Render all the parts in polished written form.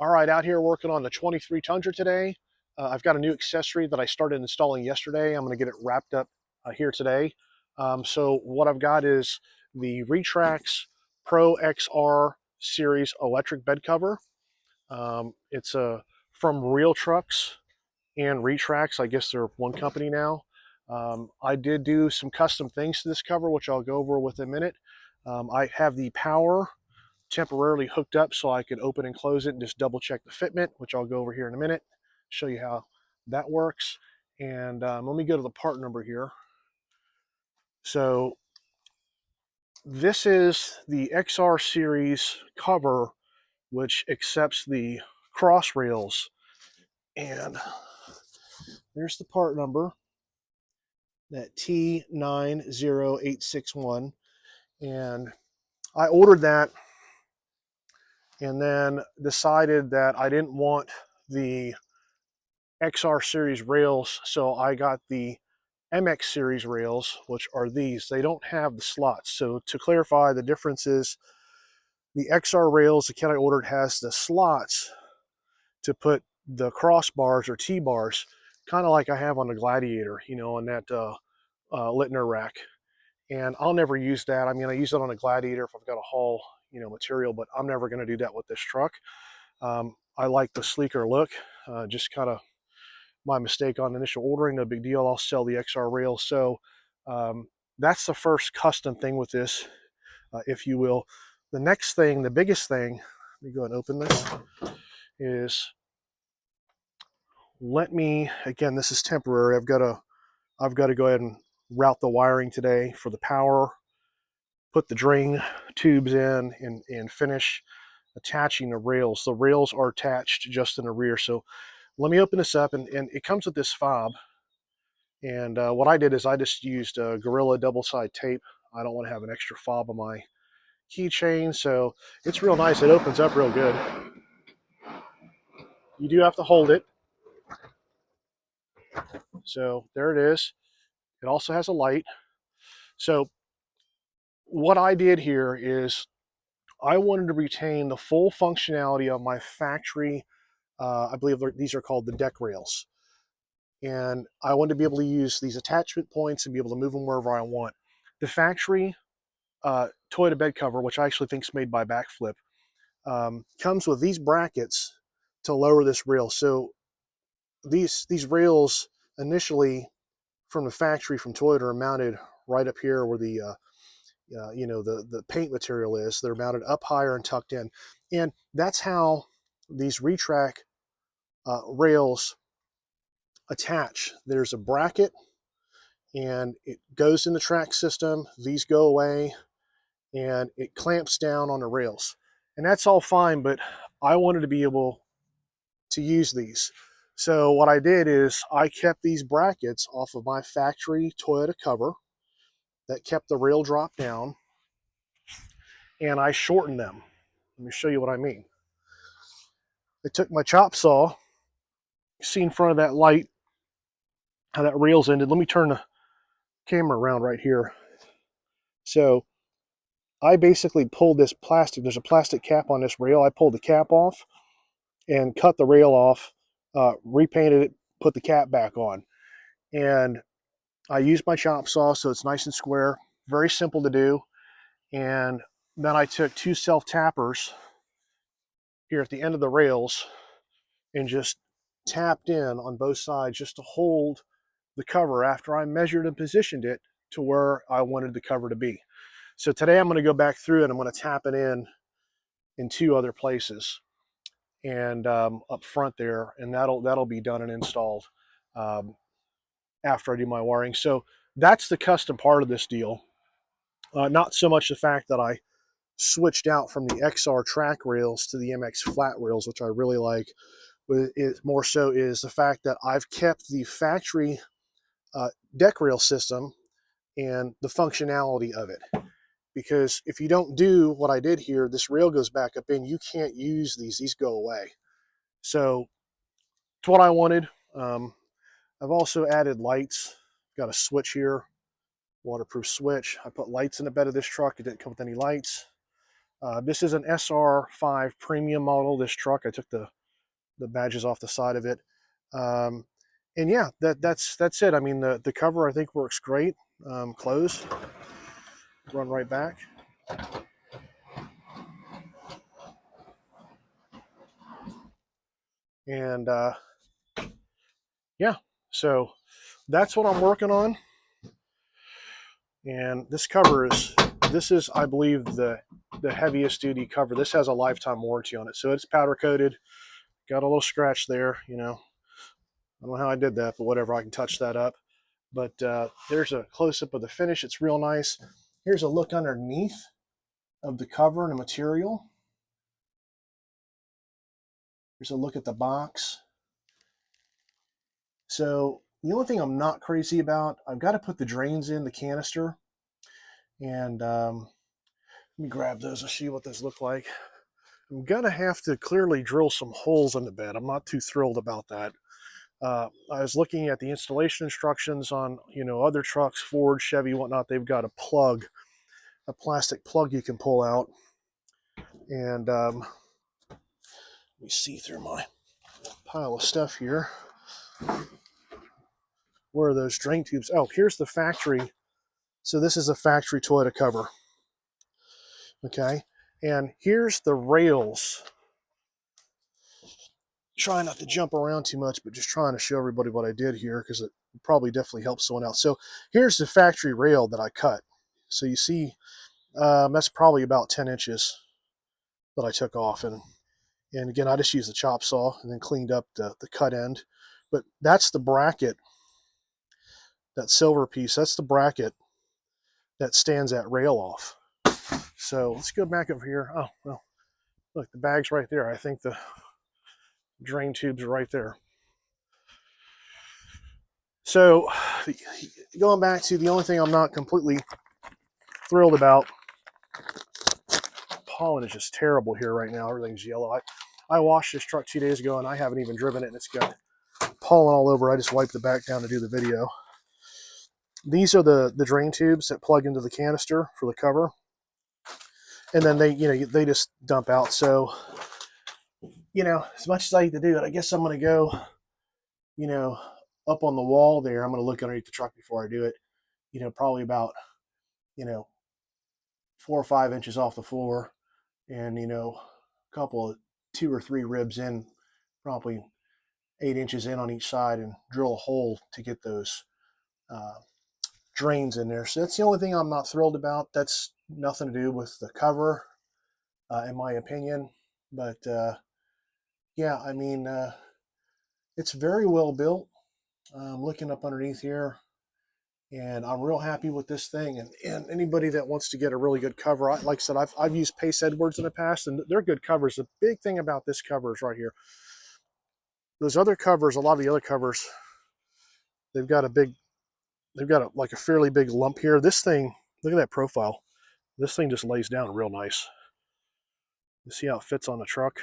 All right, out here working on the 23 Tundra today. I've got a new accessory that I started installing yesterday. I'm going to get it wrapped up here today. So what I've got is the Retrax Pro XR series electric bed cover. It's from Real Trucks and Retrax. I guess they're one company now. I did do some custom things to this cover, which I'll go over with in a minute. I have the power temporarily hooked up so I could open and close it and just double check the fitment, which I'll go over here in a minute, show you how that works. And let me go to the part number here. So this is the XR series cover, which accepts the cross rails. And there's the part number, that T90861. And I ordered that and then decided that I didn't want the XR series rails, so I got the MX series rails, which are these. They don't have the slots. So to clarify, the difference is the XR rails, the kit I ordered, has the slots to put the crossbars or T-bars, kind of like I have on the Gladiator, you know, on that Littner rack. And I'll never use that. I mean, I use it on a Gladiator if I've got a haul, you know, material, but I'm never going to do that with this truck. I like the sleeker look, just kind of my mistake on initial ordering, no big deal. I'll sell the XR rail. So that's the first custom thing with this, if you will. The next thing, the biggest thing, let me go and open this, is again, this is temporary. I've got to go ahead and route the wiring today for the power, put the drain tubes in, and finish attaching the rails. The rails are attached just in the rear. So let me open this up, and it comes with this fob. And what I did is I just used Gorilla double-side tape. I don't want to have an extra fob on my keychain, so it's real nice. It opens up real good. You do have to hold it. So there it is. It also has a light. So what I did here is I wanted to retain the full functionality of my factory. I believe these are called the deck rails. And I wanted to be able to use these attachment points and be able to move them wherever I want. The factory Toyota bed cover, which I actually think is made by Backflip, comes with these brackets to lower this rail. So these rails initially from the factory from Toyota are mounted right up here where the you know, the paint material is. They're mounted up higher and tucked in, and that's how these Retrax rails attach. There's a bracket and it goes in the track system. These go away and it clamps down on the rails, and that's all fine, but I wanted to be able to use these. So what I did is I kept these brackets off of my factory Toyota cover that kept the rail drop down, and I shortened them. Let me show you what I mean. I took my chop saw, see in front of that light how that rail's ended. Let me turn the camera around right here. So I basically pulled this plastic, there's a plastic cap on this rail. I pulled the cap off and cut the rail off, repainted it, put the cap back on. And I used my chop saw so it's nice and square, very simple to do. And then I took two self-tappers here at the end of the rails and just tapped in on both sides just to hold the cover after I measured and positioned it to where I wanted the cover to be. So today I'm going to go back through and I'm going to tap it in two other places and up front there, and that'll be done and installed after I do my wiring. So that's the custom part of this deal. Not so much the fact that I switched out from the XR track rails to the MX flat rails, which I really like. But it more so is the fact that I've kept the factory deck rail system and the functionality of it. Because if you don't do what I did here, this rail goes back up in, you can't use these go away. So it's what I wanted. I've also added lights. Got a switch here, waterproof switch. I put lights in the bed of this truck. It didn't come with any lights. This is an SR5 premium model, this truck. I took the badges off the side of it. And yeah, that's it. I mean, the cover I think works great. Close, run right back. And yeah, so that's what I'm working on. And this is, I believe, the heaviest duty cover. This has a lifetime warranty on it. So it's powder coated, got a little scratch there, you know. I don't know how I did that, but whatever, I can touch that up. But there's a close-up of the finish. It's real nice. Here's a look underneath of the cover and the material. Here's a look at the box. So the only thing I'm not crazy about, I've got to put the drains in the canister. And let me grab those and see what those look like. I'm going to have to clearly drill some holes in the bed. I'm not too thrilled about that. I was looking at the installation instructions on, you know, other trucks, Ford, Chevy, whatnot. They've got a plug, a plastic plug you can pull out. And let me see through my pile of stuff here. Where are those drain tubes? Oh, here's the factory. So this is a factory Toyota cover. Okay. And here's the rails. Try not to jump around too much, but just trying to show everybody what I did here because it probably definitely helps someone else. So here's the factory rail that I cut. So you see, that's probably about 10 inches that I took off. And again, I just used the chop saw and then cleaned up the cut end. But that's the bracket, that silver piece, that's the bracket that stands that rail off. So let's go back over here. Oh, well, look, the bag's right there. I think the drain tubes are right there. So going back to the only thing I'm not completely thrilled about, pollen is just terrible here right now. Everything's yellow. I washed this truck 2 days ago and I haven't even driven it and it's got pollen all over. I just wiped the back down to do the video. These are the drain tubes that plug into the canister for the cover. And then they just dump out. So, as much as I hate to do it, I guess I'm going to go, up on the wall there. I'm going to look underneath the truck before I do it. Probably about, 4 or 5 inches off the floor and, a couple of 2 or 3 ribs in, probably 8 inches in on each side and drill a hole to get those drains in there. So that's the only thing I'm not thrilled about. That's nothing to do with the cover, in my opinion. But yeah, I mean, it's very well built. I'm looking up underneath here, and I'm real happy with this thing. And anybody that wants to get a really good cover, like I said, I've used Pace Edwards in the past, and they're good covers. The big thing about this cover is right here. Those other covers, a lot of the other covers, they've got like a fairly big lump here. This thing, look at that profile. This thing just lays down real nice. You see how it fits on the truck?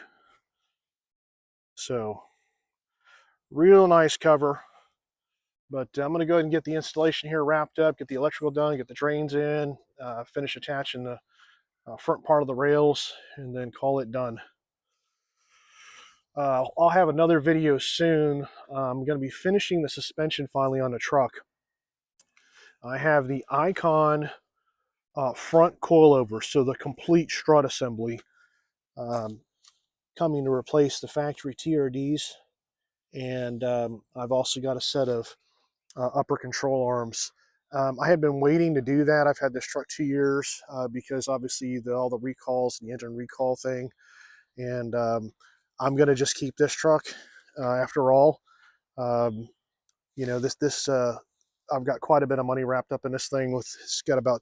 So, real nice cover. But I'm going to go ahead and get the installation here wrapped up, get the electrical done, get the drains in, finish attaching the front part of the rails, and then call it done. I'll have another video soon. I'm going to be finishing the suspension finally on the truck. I have the Icon front coilover, so the complete strut assembly, coming to replace the factory TRDs. And I've also got a set of upper control arms. I had been waiting to do that. I've had this truck 2 years because obviously all the recalls, the engine recall thing. And I'm going to just keep this truck after all. I've got quite a bit of money wrapped up in this thing. It's got about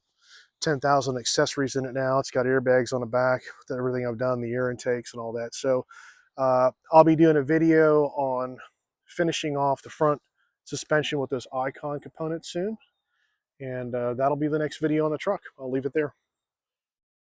10,000 accessories in it now. It's got airbags on the back with everything I've done, the air intakes and all that. So I'll be doing a video on finishing off the front suspension with those Icon components soon. And that'll be the next video on the truck. I'll leave it there.